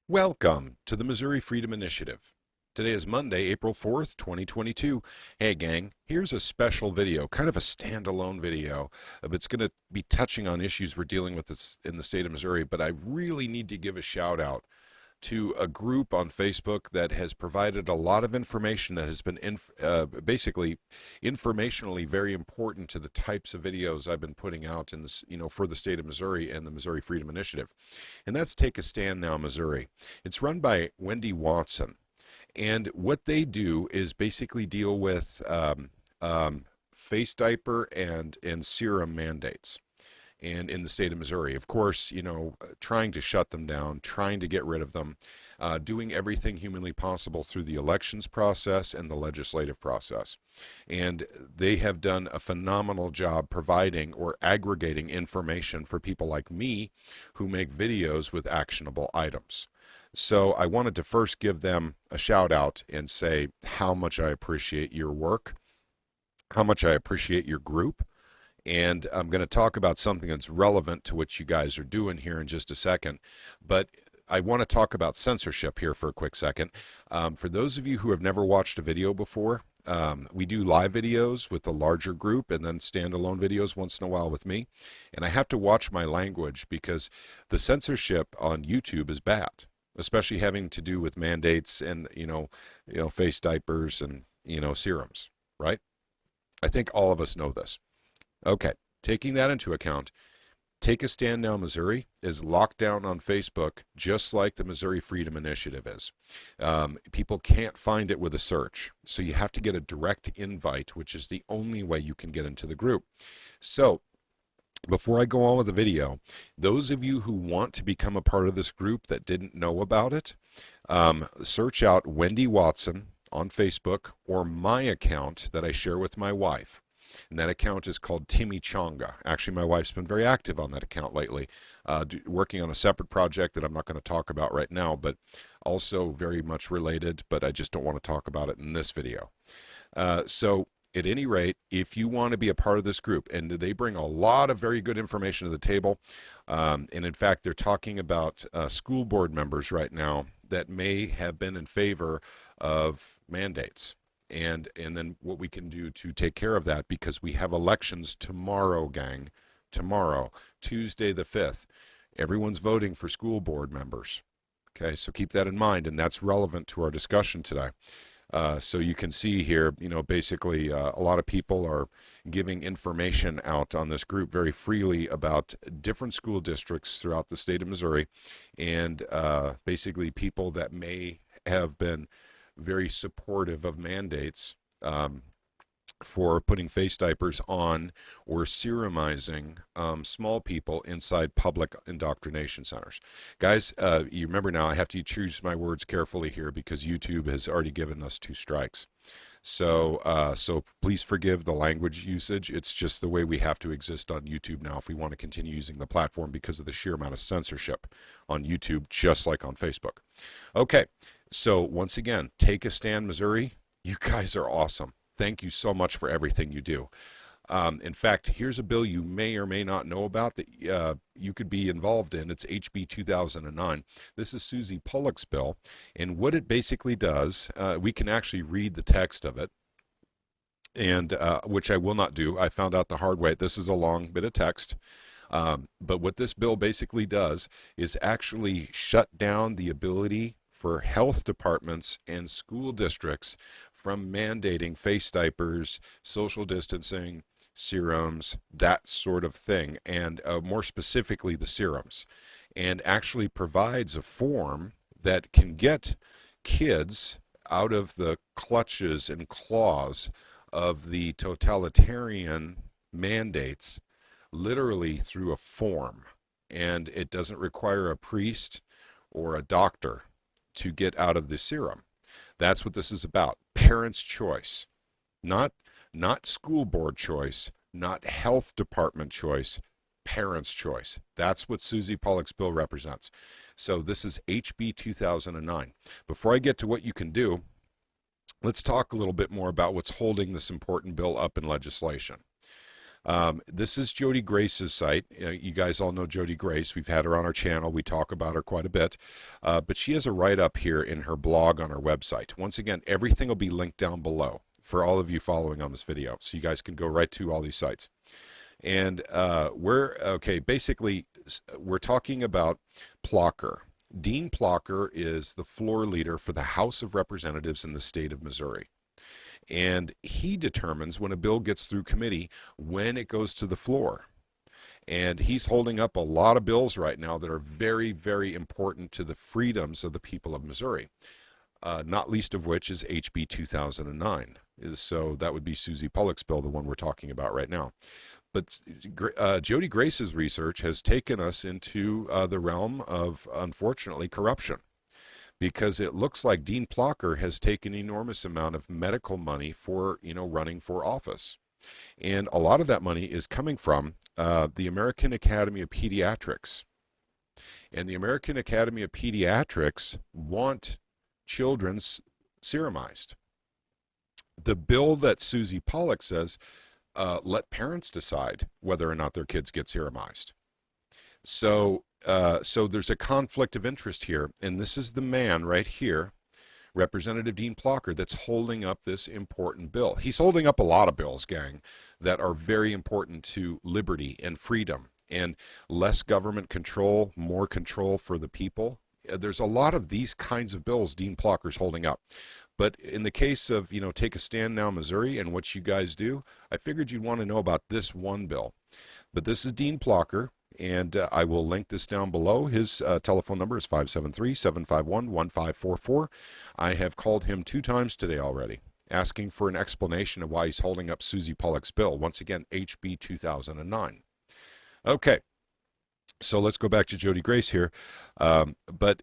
Welcome to the Missouri Freedom Initiative. Today is Monday, April 4th, 2022. Hey gang, here's a special video, kind of a standalone video. It's going to be touching on issues we're dealing with this in the state of Missouri, but I really need to give a shout out to a group on Facebook that has provided a lot of information that has been basically informationally very important to the types of videos I've been putting out in this, for the state of Missouri and the Missouri Freedom Initiative. And that's Take a Stand Now Missouri. It's run by Wendy Watson. And what they do is basically deal with face diaper and serum mandates. And in the state of Missouri, of course, trying to shut them down, trying to get rid of them, doing everything humanly possible through the elections process and the legislative process. And they have done a phenomenal job providing or aggregating information for people like me who make videos with actionable items. So I wanted to first give them a shout out and say how much I appreciate your work, how much I appreciate your group. And I'm going to talk about something that's relevant to what you guys are doing here in just a second. But I want to talk about censorship here for a quick second. For those of you who have never watched a video before, we do live videos with a larger group and then standalone videos once in a while with me. And I have to watch my language because the censorship on YouTube is bad, especially having to do with mandates and, face diapers and, serums, right? I think all of us know this. Okay, taking that into account, Take a Stand Now Missouri is locked down on Facebook just like the Missouri Freedom Initiative is. People can't find it with a search, so you have to get a direct invite, which is the only way you can get into the group. So, before I go on with the video, those of you who want to become a part of this group that didn't know about it, search out Wendy Watson on Facebook or my account that I share with my wife. And that account is called Timmy Chonga. Actually, my wife's been very active on that account lately, working on a separate project that I'm not going to talk about right now, but also very much related, but I just don't want to talk about it in this video. So at any rate, if you want to be a part of this group, and they bring a lot of very good information to the table, and in fact, they're talking about school board members right now that may have been in favor of mandates. And then what we can do to take care of that, because we have elections tomorrow, gang. Tomorrow, Tuesday the 5th. Everyone's voting for school board members. Okay, so keep that in mind, and that's relevant to our discussion today. So you can see here, basically a lot of people are giving information out on this group very freely about different school districts throughout the state of Missouri, and basically people that may have been very supportive of mandates for putting face diapers on or serumizing small people inside public indoctrination centers. Guys, you remember now I have to choose my words carefully here because YouTube has already given us 2 strikes. So please forgive the language usage. It's just the way we have to exist on YouTube now if we want to continue using the platform because of the sheer amount of censorship on YouTube, just like on Facebook. Okay. So once again, Take a Stand Missouri. You guys are awesome. Thank you so much for everything you do. In fact, here's a bill you may or may not know about that you could be involved in. It's HB2009. This is Susie Pollock's bill. And what it basically does, we can actually read the text of it, and which I will not do. I found out the hard way. This is a long bit of text. But what this bill basically does is actually shut down the ability for health departments and school districts from mandating face diapers, social distancing, serums, that sort of thing, and more specifically the serums, and actually provides a form that can get kids out of the clutches and claws of the totalitarian mandates literally through a form, and it doesn't require a priest or a doctor to get out of the serum. That's what this is about. Parents' choice, not school board choice, not health department choice, parents' choice. That's what Susie Pollock's bill represents. So this is HB 2009. Before I get to what you can do, let's talk a little bit more about what's holding this important bill up in legislation. This is Jody Grace's site. You guys all know Jody Grace. We've had her on our channel. We talk about her quite a bit. But she has a write-up here in her blog on her website. Once again, everything will be linked down below for all of you following on this video. So you guys can go right to all these sites. And basically, we're talking about Plocher. Dean Plocher is the floor leader for the House of Representatives in the state of Missouri. And he determines when a bill gets through committee when it goes to the floor. And he's holding up a lot of bills right now that are very, very important to the freedoms of the people of Missouri, not least of which is HB 2009. So that would be Susie Pollock's bill, the one we're talking about right now. But Jody Grace's research has taken us into the realm of, unfortunately, corruption, because it looks like Dean Plocher has taken an enormous amount of medical money for, running for office. And a lot of that money is coming from the American Academy of Pediatrics. And the American Academy of Pediatrics want children serumized. The bill that Susie Pollock says, let parents decide whether or not their kids get serumized. So there's a conflict of interest here, and this is the man right here, Representative Dean Plocher, that's holding up this important bill. He's holding up a lot of bills, gang, that are very important to liberty and freedom and less government control, more control for the people. There's a lot of these kinds of bills Dean Plocher's holding up. But in the case of, Take a Stand Now Missouri and what you guys do, I figured you'd want to know about this one bill. But this is Dean Plocher. And I will link this down below. His telephone number is 573-751-1544. I have called him 2 times today already, asking for an explanation of why he's holding up Susie Pollock's bill. Once again, HB 2009. Okay, so let's go back to Jody Grace here. But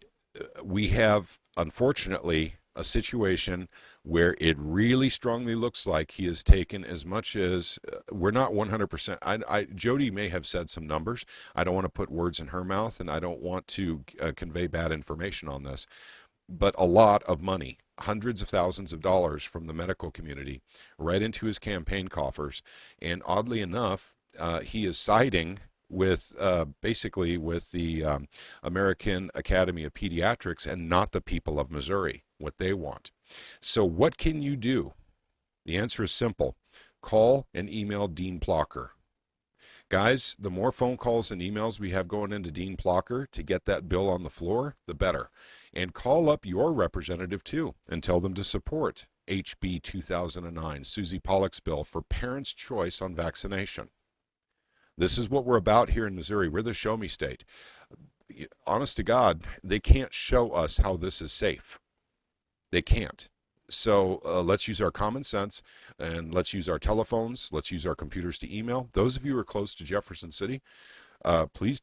we have, unfortunately, a situation where it really strongly looks like he has taken as much as, we're not 100%. Jody may have said some numbers. I don't want to put words in her mouth, and I don't want to convey bad information on this. But a lot of money, hundreds of thousands of dollars from the medical community right into his campaign coffers. And oddly enough, he is siding with basically with the American Academy of Pediatrics and not the people of Missouri, what they want. So what can you do? The answer is simple. Call and email Dean Plocher. Guys, the more phone calls and emails we have going into Dean Plocher to get that bill on the floor, the better. And call up your representative too and tell them to support HB 2009, Susie Pollock's bill for parents' choice on vaccination. This is what we're about here in Missouri. We're the show me state. Honest to God, they can't show us how this is safe. They can't. So let's use our common sense, and let's use our telephones. Let's use our computers to email. Those of you who are close to Jefferson City, please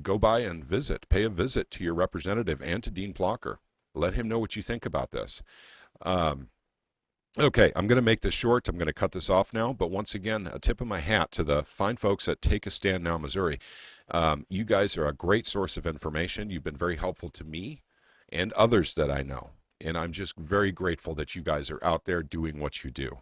go by and visit. Pay a visit to your representative and to Dean Plocher. Let him know what you think about this. Okay, I'm going to make this short. I'm going to cut this off now. But once again, a tip of my hat to the fine folks at Take a Stand Now Missouri. You guys are a great source of information. You've been very helpful to me and others that I know. And I'm just very grateful that you guys are out there doing what you do.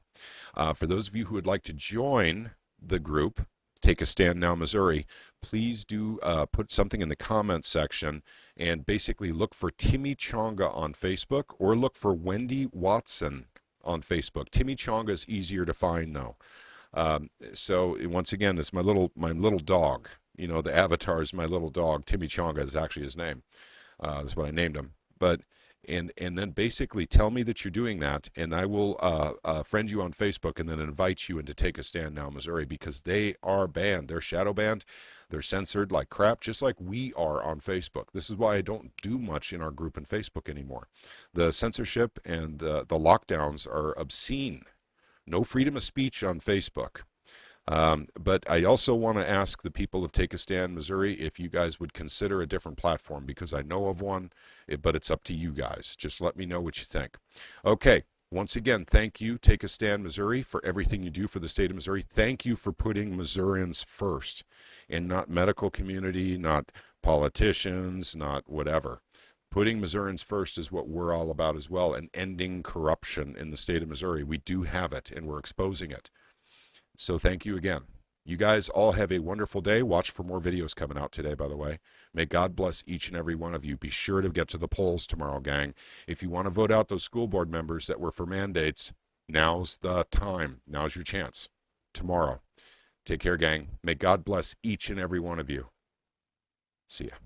For those of you who would like to join the group, Take a Stand Now Missouri, please do put something in the comments section and basically look for Timmy Chonga on Facebook or look for Wendy Watson on Facebook. Timmy Chonga is easier to find though. So once again, it's my little dog. The avatar is my little dog. Timmy Chonga is actually his name. That's what I named him. But and then basically tell me that you're doing that, and I will friend you on Facebook and then invite you into Take a Stand Now Missouri, because they are banned. They're shadow banned. They're censored like crap, just like we are on Facebook. This is why I don't do much in our group in Facebook anymore. The censorship and the lockdowns are obscene. No freedom of speech on Facebook. But I also want to ask the people of Take a Stand Missouri if you guys would consider a different platform, because I know of one, but it's up to you guys. Just let me know what you think. Okay, once again, thank you, Take a Stand Missouri, for everything you do for the state of Missouri. Thank you for putting Missourians first, and not medical community, not politicians, not whatever. Putting Missourians first is what we're all about as well, and ending corruption in the state of Missouri. We do have it, and we're exposing it. So thank you again. You guys all have a wonderful day. Watch for more videos coming out today, by the way. May God bless each and every one of you. Be sure to get to the polls tomorrow, gang. If you want to vote out those school board members that were for mandates, now's the time. Now's your chance. Tomorrow. Take care, gang. May God bless each and every one of you. See ya.